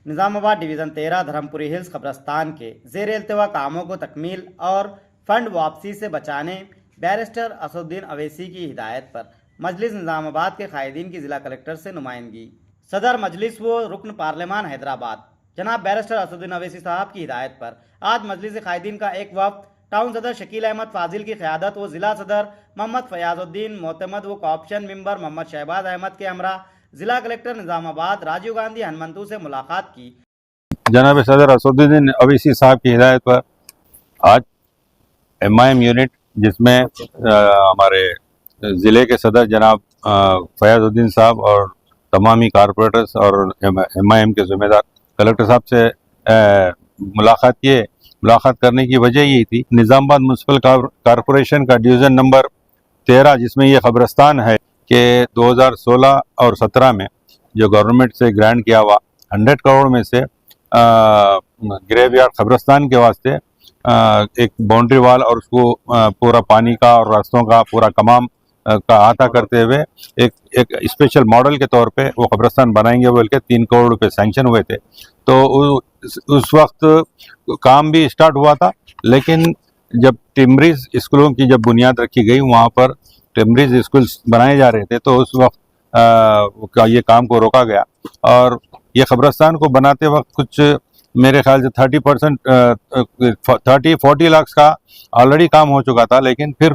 Nizamabad division 13 Dharmapuri hills कब्रस्तान के ज़ेर इल्तिवा कामों को तकमील और फंड वापसी से बचाने बैरिस्टर असदुद्दीन अवैसी की हिदायत पर मजलिस निजामाबाद के कायदीन की ज़िला कलेक्टर से नुमाइंदगी। सदर मजलिस व रुकन पार्लियामान हैदराबाद जनाब बैरिस्टर असदुद्दीन अवैसी साहब की हिदायत पर आज मजलिस कायदीन का एक वफ्द टाउन सदर शकील अहमद फाजिल की क़यादत व ज़िला सदर मोहम्मद फयाजुद्दीन मोतमद व कॉप्शन मेंबर मोहम्मद शहबाज अहमद के हमरा जिला कलेक्टर निजामाबाद राजीव गांधी हनुमंतु से मुलाकात की। जनाब सदर असदुद्दीन अवैसी साहब की हिदायत पर आज MIM यूनिट जिसमें हमारे ज़िले के सदर जनाब फयाजुद्दीन साहब और तमामी कारपोरेटर्स और MIM के ज़िम्मेदार कलेक्टर साहब से मुलाकात किए। मुलाकात करने की वजह यही थी, निज़ामाबाद म्यूनसिपल कॉरपोरेशन का डिवीज़न नंबर 13 जिसमें ये कब्रस्तान है कि 2016 और 17 में जो गवर्नमेंट से ग्रांट किया हुआ 100 करोड़ में से ग्रेवयार्ड कब्रस्तान के वास्ते एक बाउंड्री वाल और उसको पूरा पानी का और रास्तों का पूरा कमाम का अहाता करते हुए एक स्पेशल मॉडल के तौर पे वो कब्रस्तान बनाएंगे बोल के 3 करोड़ रुपए सैंक्शन हुए थे। तो उस वक्त काम भी स्टार्ट हुआ था, लेकिन जब टिम्बरीज स्कूलों की जब बुनियाद रखी गई वहाँ पर टिम्बरीज स्कूल बनाए जा रहे थे तो उस वक्त ये काम को रोका गया और ये कब्रस्तान को बनाते वक्त कुछ मेरे ख्याल से 30-40 लाख का ऑलरेडी काम हो चुका था, लेकिन फिर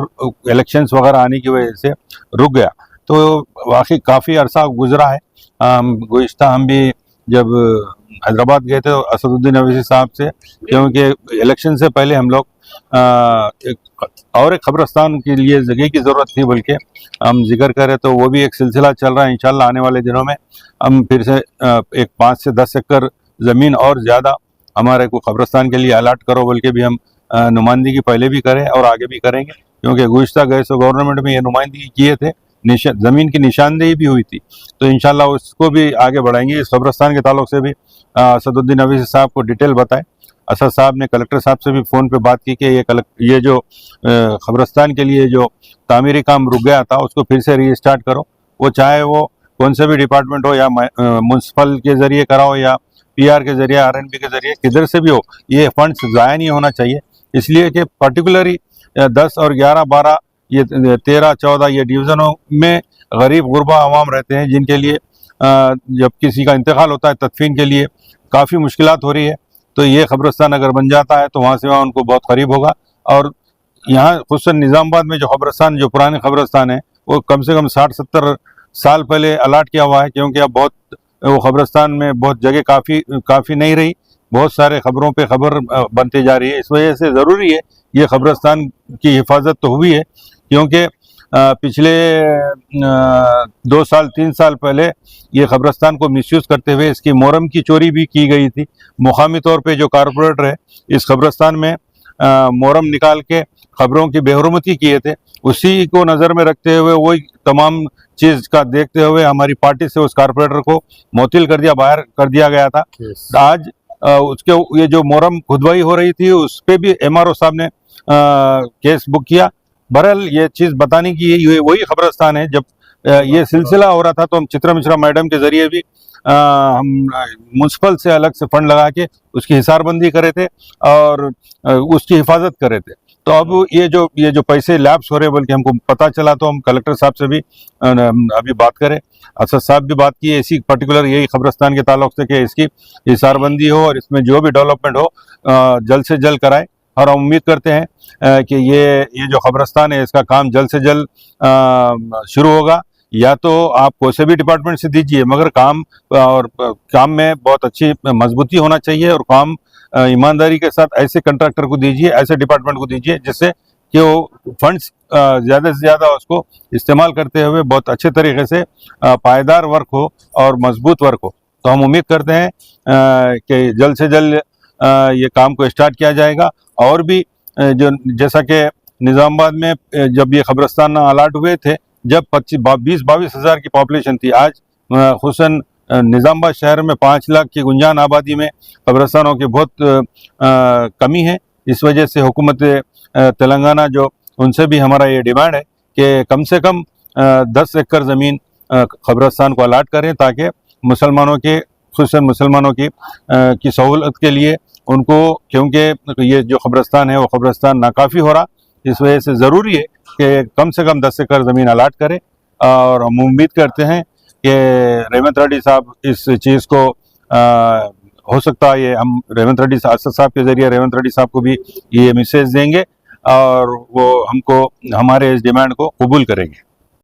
इलेक्शंस वगैरह आने की वजह से रुक गया। तो वाकई काफ़ी अरसा गुजरा है। गुज़िश्ता हम भी जब हैदराबाद गए थे असदुद्दीन अवैसी साहब से, क्योंकि इलेक्शन से पहले हम लोग एक कब्रस्तान के लिए जगह की ज़रूरत थी बल्कि हम जिक्र करें तो वो भी एक सिलसिला चल रहा है। इंशाल्लाह आने वाले दिनों में हम फिर से एक 5 से 10 एकड़ ज़मीन और ज़्यादा हमारे को कब्रस्तान के लिए अलाट करो बोल के भी हम नुमाइंदगी पहले भी करें और आगे भी करेंगे, क्योंकि गुज़िश्ता गए सो गवर्नमेंट में ये नुमाइंदगी किए थे, ज़मीन की निशानदेही भी हुई थी, तो इंशाल्लाह उसको भी आगे बढ़ाएंगे। इस कब्रस्तान के ताल्लुक से भी असदुद्दीन अवैसी साहब को डिटेल बताएं। असद साहब ने कलेक्टर साहब से भी फ़ोन पे बात की कि ये जो कब्रस्तान के लिए जो तामीरी काम रुक गया था उसको फिर से रीस्टार्ट करो, वो चाहे वो कौन से भी डिपार्टमेंट हो या म्यूनसिपल के ज़रिए कराओ या PR के ज़रिए RNB के ज़रिए किधर से भी हो, ये फंड्स ज़ाया नहीं होना चाहिए। इसलिए कि पर्टिकुलरली 10 और 11-12 ये 13-14 ये डिवीज़नों में गरीब गुरबा आवाम रहते हैं जिनके लिए जब किसी का इंतकाल होता है तदफीन के लिए काफ़ी मुश्किलात हो रही है। तो ये कब्रस्तान अगर बन जाता है तो वहाँ से वहाँ उनको बहुत करीब होगा। और यहाँ खुसूसन निज़ामाबाद में जो कब्रस्तान जो पुराने कब्रस्तान है वो कम से कम 60-70 साल पहले अलाट किया हुआ है, क्योंकि अब बहुत वो कब्रस्तान में बहुत जगह काफ़ी नहीं रही, बहुत सारे खबरों पे खबर बनते जा रही है। इस वजह से ज़रूरी है ये कब्रस्तान की हिफाजत तो हुई है, क्योंकि पिछले 2-3 साल पहले ये कब्रस्तान को मिसयूज़ करते हुए इसकी मोहरम की चोरी भी की गई थी। मुकामी तौर पे जो कारपोरेटर है इस कब्रस्तान में मोहरम निकाल के खबरों की बेहुरमती किए थे, उसी को नज़र में रखते हुए वही तमाम चीज़ का देखते हुए हमारी पार्टी से उस कारपोरेटर को मुअत्तिल कर दिया, बाहर कर दिया गया था। आज उसके ये जो मोहरम खुदवाई हो रही थी उस पर भी MRO साहब ने केस बुक किया। बहरहाल ये चीज़ बताने की ये वही कब्रस्तान है। जब ये सिलसिला हो रहा था तो हम चित्रा मिश्रा मैडम के ज़रिए भी हम म्यूनसिपल से अलग से फंड लगा के उसकी हिसारबंदी करे थे और उसकी हिफाजत करे थे। तो अब ये जो पैसे लैप्स हो रहे बल्कि हमको पता चला तो हम कलेक्टर साहब से भी अभी बात करें। असद साहब भी बात की है इसी पर्टिकुलर यही कब्रस्तान के ताल्लुक से कि इसकी हिसारबंदी हो और इसमें जो भी डेवलपमेंट हो जल्द से जल्द कराए। और हम उम्मीद करते हैं कि ये जो कब्रस्तान है इसका काम जल्द से जल्द शुरू होगा। या तो आप कोई से भी डिपार्टमेंट से दीजिए, मगर काम में बहुत अच्छी मजबूती होना चाहिए और काम ईमानदारी के साथ ऐसे कंट्रैक्टर को दीजिए, ऐसे डिपार्टमेंट को दीजिए जिससे कि वो फंड्स ज़्यादा से ज़्यादा उसको इस्तेमाल करते हुए बहुत अच्छे तरीके से पायदार वर्क हो और मजबूत वर्क हो। तो हम उम्मीद करते हैं कि जल्द से जल्द ये काम को स्टार्ट किया जाएगा। और भी जो जैसा कि निज़ामाबाद में जब ये कब्रस्तान अलाट हुए थे जब 20-22 हज़ार की पॉपुलेशन थी, आज खुसूसन निज़ामाबाद शहर में 5 लाख की गुंजान आबादी में कब्रस्तानों की बहुत कमी है। इस वजह से हुकूमत तेलंगाना जो उनसे भी हमारा ये डिमांड है कि कम से कम 10 एकड़ ज़मीन कब्रस्तान को अलाट करें ताकि मुसलमानों के खुसूसन मुसलमानों की सहूलत के लिए उनको, क्योंकि ये जो कब्रिस्तान है वो कब्रिस्तान नाकाफ़ी हो रहा, इस वजह से ज़रूरी है कि कम से कम 10 एकड़ ज़मीन अलाट करें। और हम उम्मीद करते हैं कि रेवंत रेड्डी साहब इस चीज़ को हो सकता है, ये हम रेवंत रेड्डी असद साहब के ज़रिए रेवंत रेड्डी साहब को भी ये मैसेज देंगे और वो हमको हमारे इस डिमांड को कबूल करेंगे।